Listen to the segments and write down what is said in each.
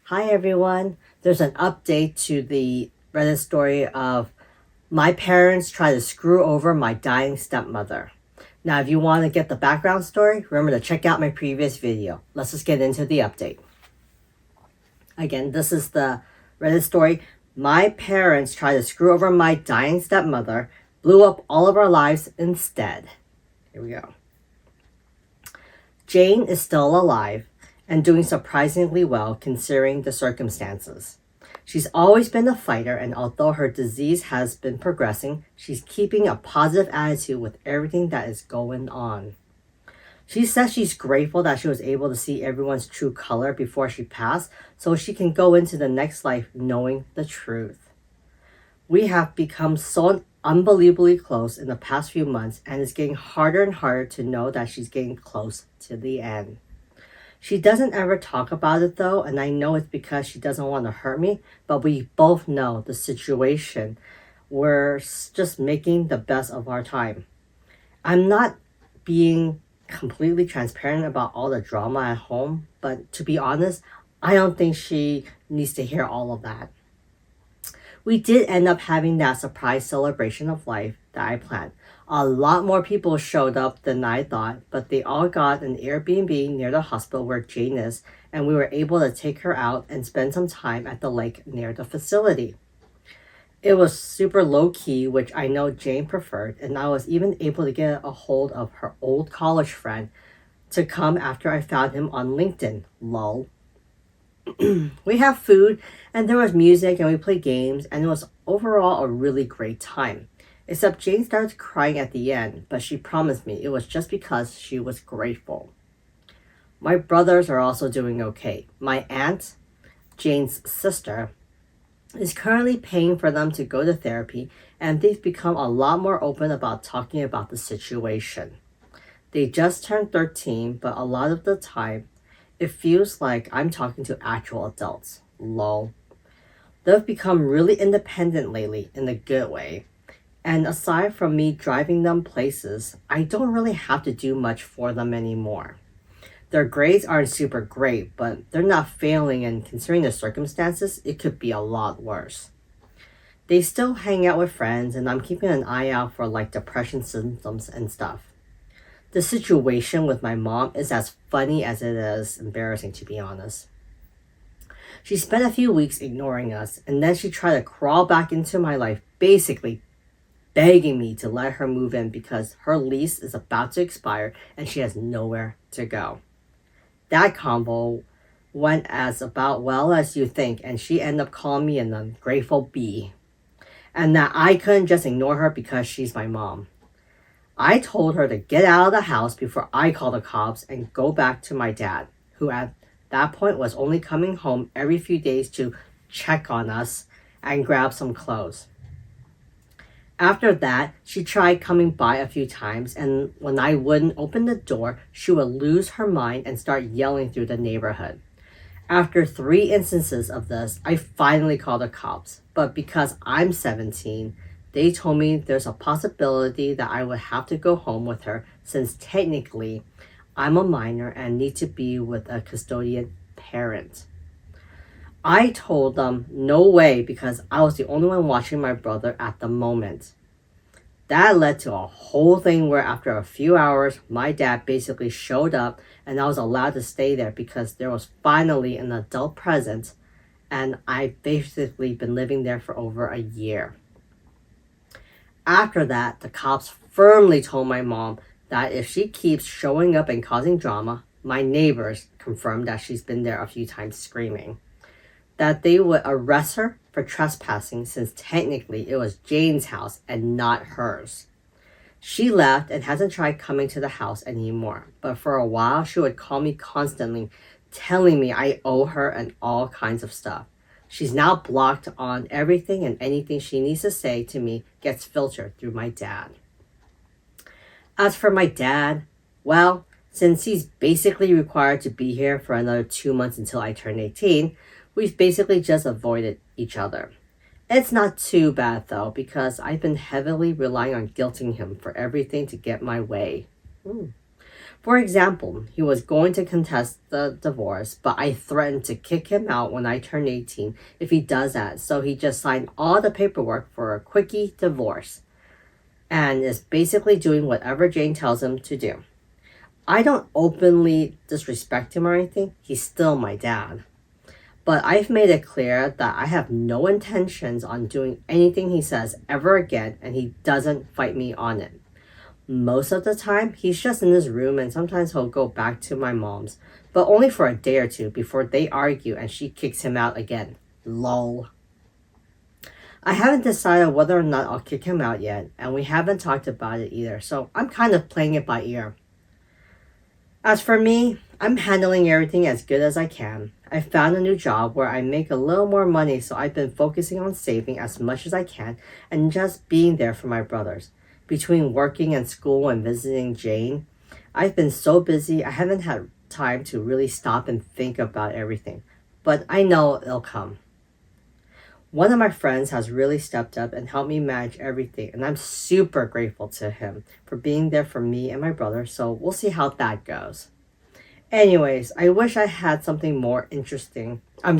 Hi everyone. There's an update to the Reddit story of my parents try to screw over my dying stepmother. Now, if you want to get the background story, remember to check out my previous video. Let's just get into the update. Again, this is the Reddit story. My parents tried to screw over my dying stepmother, blew up all of our lives instead. Here we go. Jane is still alive and doing surprisingly well considering the circumstances. She's always been a fighter, and although her disease has been progressing, she's keeping a positive attitude with everything that is going on. She says she's grateful that she was able to see everyone's true color before she passed, so she can go into the next life knowing the truth. We have become so unbelievably close in the past few months, and it's getting harder and harder to know that she's getting close to the end. She doesn't ever talk about it though, and I know it's because she doesn't want to hurt me, but we both know the situation. We're just making the best of our time. I'm not being completely transparent about all the drama at home, but to be honest, I don't think she needs to hear all of that. We did end up having that surprise celebration of life that I planned. A lot more people showed up than I thought, but they all got an Airbnb near the hospital where Jane is, and we were able to take her out and spend some time at the lake near the facility. It was super low key, which I know Jane preferred, and I was even able to get a hold of her old college friend to come after I found him on LinkedIn. Lol. We have food, and there was music, and we played games, and it was overall a really great time. Except Jane started crying at the end, but she promised me it was just because she was grateful. My brothers are also doing okay. My aunt, Jane's sister, is currently paying for them to go to therapy, and they've become a lot more open about talking about the situation. They just turned 13, but a lot of the time, it feels like I'm talking to actual adults. Lol. They've become really independent lately in a good way. And aside from me driving them places, I don't really have to do much for them anymore. Their grades aren't super great, but they're not failing, and considering the circumstances, it could be a lot worse. They still hang out with friends, and I'm keeping an eye out for like depression symptoms and stuff. The situation with my mom is as funny as it is embarrassing, to be honest. She spent a few weeks ignoring us, and then she tried to crawl back into my life, basically begging me to let her move in because her lease is about to expire and she has nowhere to go. That convo went as about well as you think, and she ended up calling me an ungrateful bee. And that I couldn't just ignore her because she's my mom. I told her to get out of the house before I called the cops and go back to my dad, who at that point was only coming home every few days to check on us and grab some clothes. After that, she tried coming by a few times, and when I wouldn't open the door, she would lose her mind and start yelling through the neighborhood. After 3 instances of this, I finally called the cops, but because I'm 17, they told me there's a possibility that I would have to go home with her since technically I'm a minor and need to be with a custodian parent. I told them no way because I was the only one watching my brother at the moment. That led to a whole thing where after a few hours, my dad basically showed up and I was allowed to stay there because there was finally an adult present, and I've basically been living there for over a year. After that, the cops firmly told my mom that if she keeps showing up and causing drama, my neighbors confirmed that she's been there a few times screaming, that they would arrest her for trespassing since technically it was Jane's house and not hers. She left and hasn't tried coming to the house anymore, but for a while she would call me constantly, telling me I owe her and all kinds of stuff. She's now blocked on everything, and anything she needs to say to me gets filtered through my dad. As for my dad, well, since he's basically required to be here for another 2 months until I turn 18, we've basically just avoided each other. It's not too bad though, because I've been heavily relying on guilting him for everything to get my way. For For example, he was going to contest the divorce, but I threatened to kick him out when I turn 18 if he does that, so he just signed all the paperwork for a quickie divorce and is basically doing whatever Jane tells him to do. I don't openly disrespect him or anything, he's still my dad. But I've made it clear that I have no intentions on doing anything he says ever again, and he doesn't fight me on it. Most of the time, he's just in his room, and sometimes he'll go back to my mom's, but only for a day or two before they argue and she kicks him out again. Lol. I haven't decided whether or not I'll kick him out yet, and we haven't talked about it either, so I'm kind of playing it by ear. As for me, I'm handling everything as good as I can. I found a new job where I make a little more money, so I've been focusing on saving as much as I can and just being there for my brothers. Between working and school and visiting Jane, I've been so busy I haven't had time to really stop and think about everything. But I know it'll come. One of my friends has really stepped up and helped me manage everything, and I'm super grateful to him for being there for me and my brother, so we'll see how that goes. Anyways, I wish I had something more interesting. I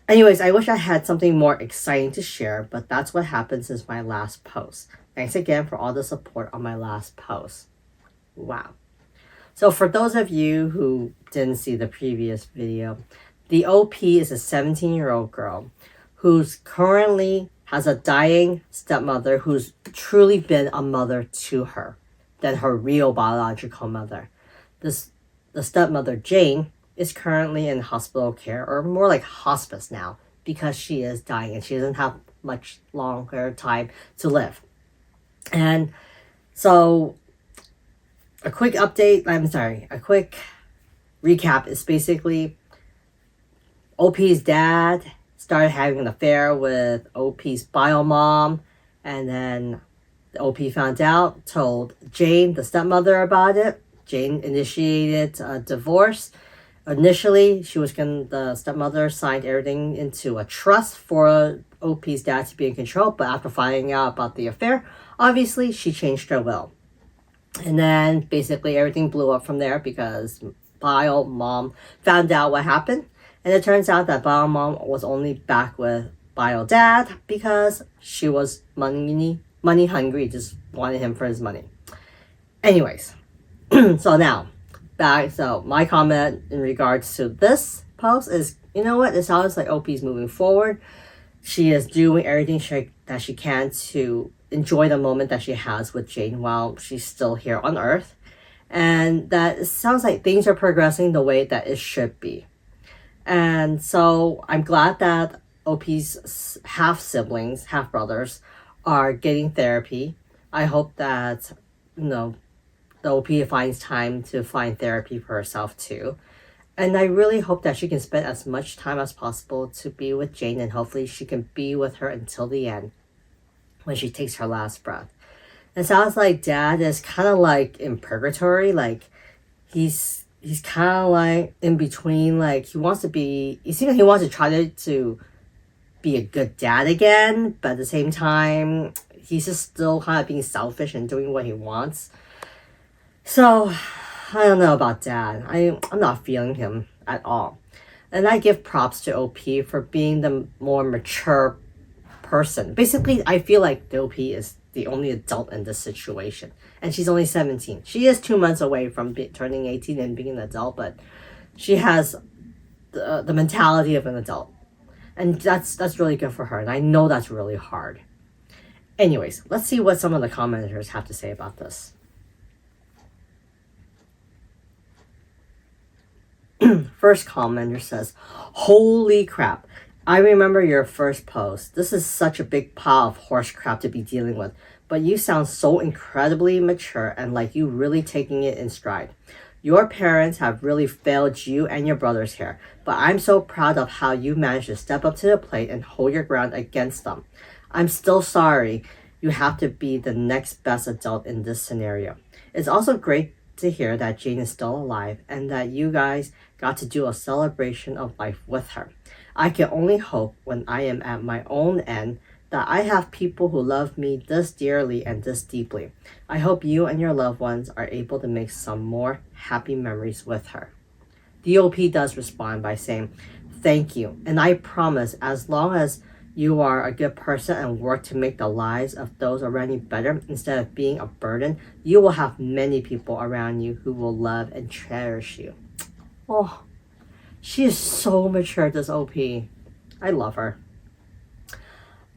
wish I had something more exciting to share, but that's what happened since my last post. Thanks again for all the support on my last post. Wow. So for those of you who didn't see the previous video, the OP is a 17-year-old girl who's currently has a dying stepmother who's truly been a mother to her than her real biological mother. The stepmother, Jane, is currently in hospital care, or more like hospice now, because she is dying and she doesn't have much longer time to live. And so a quick recap is basically OP's dad started having an affair with OP's bio mom, and then the OP found out, told Jane, the stepmother, about it. Jane initiated a divorce. Initially, the stepmother signed everything into a trust for OP's dad to be in control, but after finding out about the affair, obviously she changed her will. And then basically everything blew up from there because bio mom found out what happened. And it turns out that bio mom was only back with bio dad because she was money hungry, just wanted him for his money. Anyways, so now so my comment in regards to this post is, you know what, it sounds like OP's moving forward. She is doing everything that she can to enjoy the moment that she has with Jane while she's still here on Earth. And that it sounds like things are progressing the way that it should be. And so I'm glad that OP's half-siblings, half-brothers, are getting therapy. I hope that, the OP finds time to find therapy for herself too. And I really hope that she can spend as much time as possible to be with Jane, and hopefully she can be with her until the end when she takes her last breath. It sounds like dad is kind of like in purgatory, like he's kind of like in between, like he seems like he wants to try to be a good dad again, but at the same time, he's just still kind of being selfish and doing what he wants. So, I don't know about dad. I'm not feeling him at all. And I give props to OP for being the more mature person. Basically, I feel like the OP is the only adult in this situation. And she's only 17. She is 2 months away from turning 18 and being an adult, but she has the mentality of an adult. And that's really good for her. And I know that's really hard. Anyways, let's see what some of the commenters have to say about this. First commenter says, "Holy crap. I remember your first post. This is such a big pile of horse crap to be dealing with, but you sound so incredibly mature and like you really taking it in stride. Your parents have really failed you and your brothers here, but I'm so proud of how you managed to step up to the plate and hold your ground against them. I'm still sorry you have to be the next best adult in this scenario. It's also great to hear that Jane is still alive and that you guys got to do a celebration of life with her. I can only hope when I am at my own end that I have people who love me this dearly and this deeply. I hope you and your loved ones are able to make some more happy memories with her. The OP does respond by saying, thank you, and I promise as long as you are a good person and work to make the lives of those around you better instead of being a burden, you will have many people around you who will love and cherish you. Oh, she is so mature, this OP. I love her.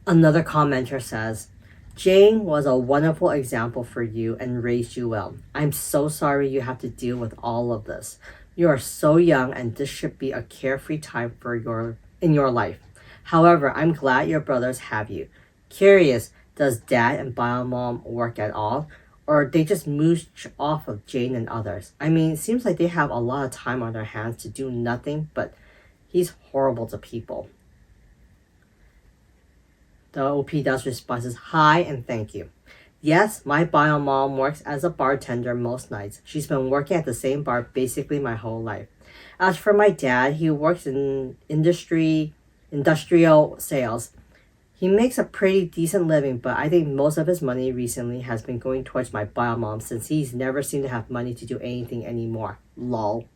Another commenter says, Jane was a wonderful example for you and raised you well. I'm so sorry you have to deal with all of this. You are so young and this should be a carefree time in your life. However, I'm glad your brothers have you. Curious, does dad and bio mom work at all? Or they just mooch off of Jane and others? I mean, it seems like they have a lot of time on their hands to do nothing, but he's horrible to people. The OP does respond, says, hi and thank you. Yes, my bio mom works as a bartender most nights. She's been working at the same bar basically my whole life. As for my dad, he works in industrial sales. He makes a pretty decent living, but I think most of his money recently has been going towards my bio mom since he's never seemed to have money to do anything anymore. Lol.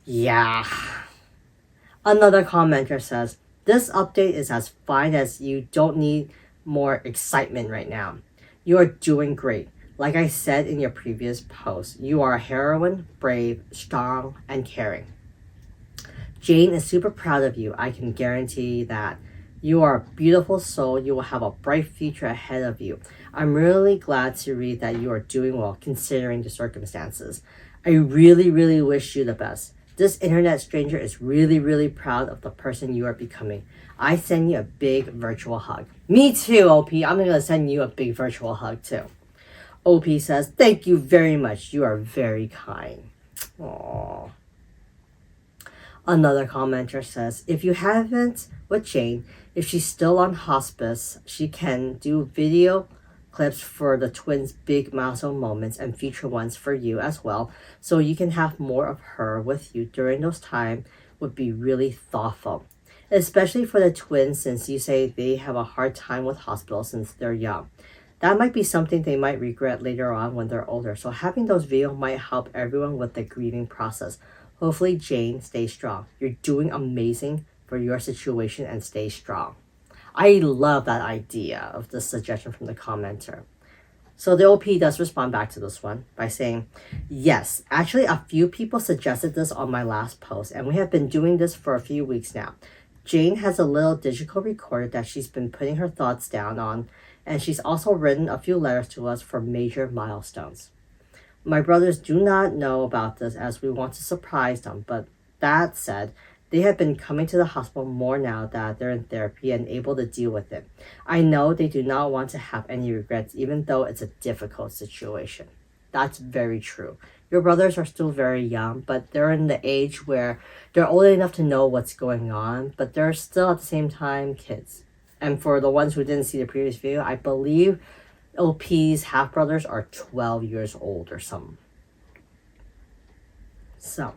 Yeah. Another commenter says, this update is as fine as you don't need more excitement right now. You are doing great. Like I said in your previous post, you are a heroine, brave, strong, and caring. Jane is super proud of you. I can guarantee that. You are a beautiful soul. You will have a bright future ahead of you. I'm really glad to read that you are doing well considering the circumstances. I really, really wish you the best. This internet stranger is really, really proud of the person you are becoming. I send you a big virtual hug. Me too, OP. I'm going to send you a big virtual hug too. OP says, thank you very much. You are very kind. Aww. Another commenter says, if you haven't with Jane, if she's still on hospice, she can do video clips for the twins' big milestone moments and future ones for you as well, so you can have more of her with you during those times would be really thoughtful. Especially for the twins, since you say they have a hard time with hospital since they're young. That might be something they might regret later on when they're older, so having those videos might help everyone with the grieving process. Hopefully Jane stays strong. You're doing amazing for your situation and stay strong. I love that idea of the suggestion from the commenter. So the OP does respond back to this one by saying, yes, actually a few people suggested this on my last post and we have been doing this for a few weeks now. Jane has a little digital recorder that she's been putting her thoughts down on, and she's also written a few letters to us for major milestones. My brothers do not know about this as we want to surprise them, but that said, they have been coming to the hospital more now that they're in therapy and able to deal with it. I know they do not want to have any regrets, even though it's a difficult situation. That's very true. Your brothers are still very young, but they're in the age where they're old enough to know what's going on, but they're still at the same time kids. And for the ones who didn't see the previous video, I believe OP's half-brothers are 12 years old or something. So,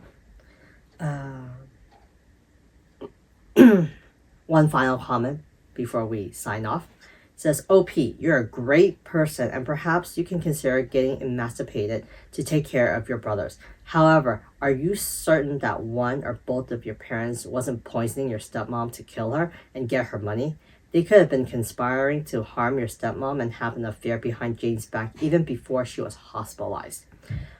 one final comment before we sign off. It says, OP, you're a great person and perhaps you can consider getting emancipated to take care of your brothers. However, are you certain that one or both of your parents wasn't poisoning your stepmom to kill her and get her money? They could have been conspiring to harm your stepmom and have an affair behind Jane's back even before she was hospitalized.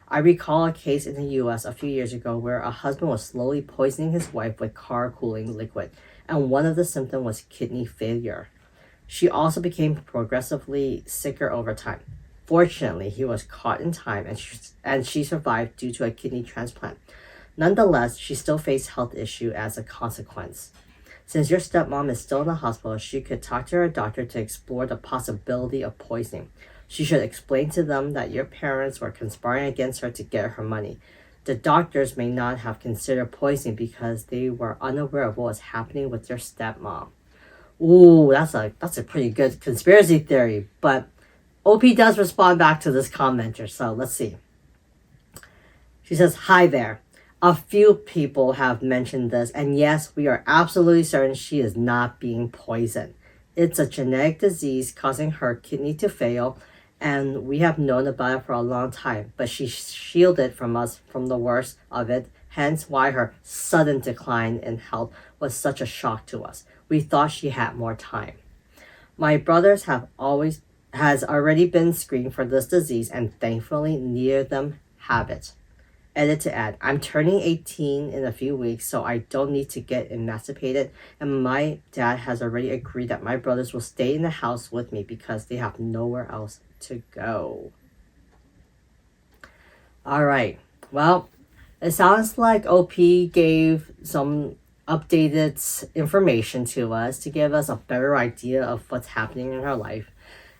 I recall a case in the US a few years ago where a husband was slowly poisoning his wife with car cooling liquid, and one of the symptoms was kidney failure. She also became progressively sicker over time. Fortunately, he was caught in time and she survived due to a kidney transplant. Nonetheless, she still faced health issues as a consequence. Since your stepmom is still in the hospital, she could talk to her doctor to explore the possibility of poisoning. She should explain to them that your parents were conspiring against her to get her money. The doctors may not have considered poisoning because they were unaware of what was happening with your stepmom. Ooh, that's a pretty good conspiracy theory, but OP does respond back to this commenter, so let's see. She says, hi there. A few people have mentioned this, and yes, we are absolutely certain she is not being poisoned. It's a genetic disease causing her kidney to fail, and we have known about it for a long time, but she shielded from us from the worst of it, hence why her sudden decline in health was such a shock to us. We thought she had more time. My brothers has already been screened for this disease, and thankfully neither of them have it. Edit to add, I'm turning 18 in a few weeks, so I don't need to get emancipated, and my dad has already agreed that my brothers will stay in the house with me because they have nowhere else to go. Alright, well, it sounds like OP gave some updated information to us to give us a better idea of what's happening in her life,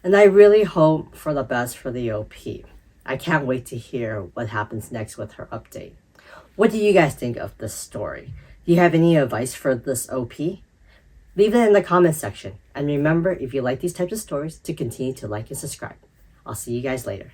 and I really hope for the best for the OP. I can't wait to hear what happens next with her update. What do you guys think of this story? Do you have any advice for this OP? Leave it in the comment section. And remember, if you like these types of stories, to continue to like and subscribe. I'll see you guys later.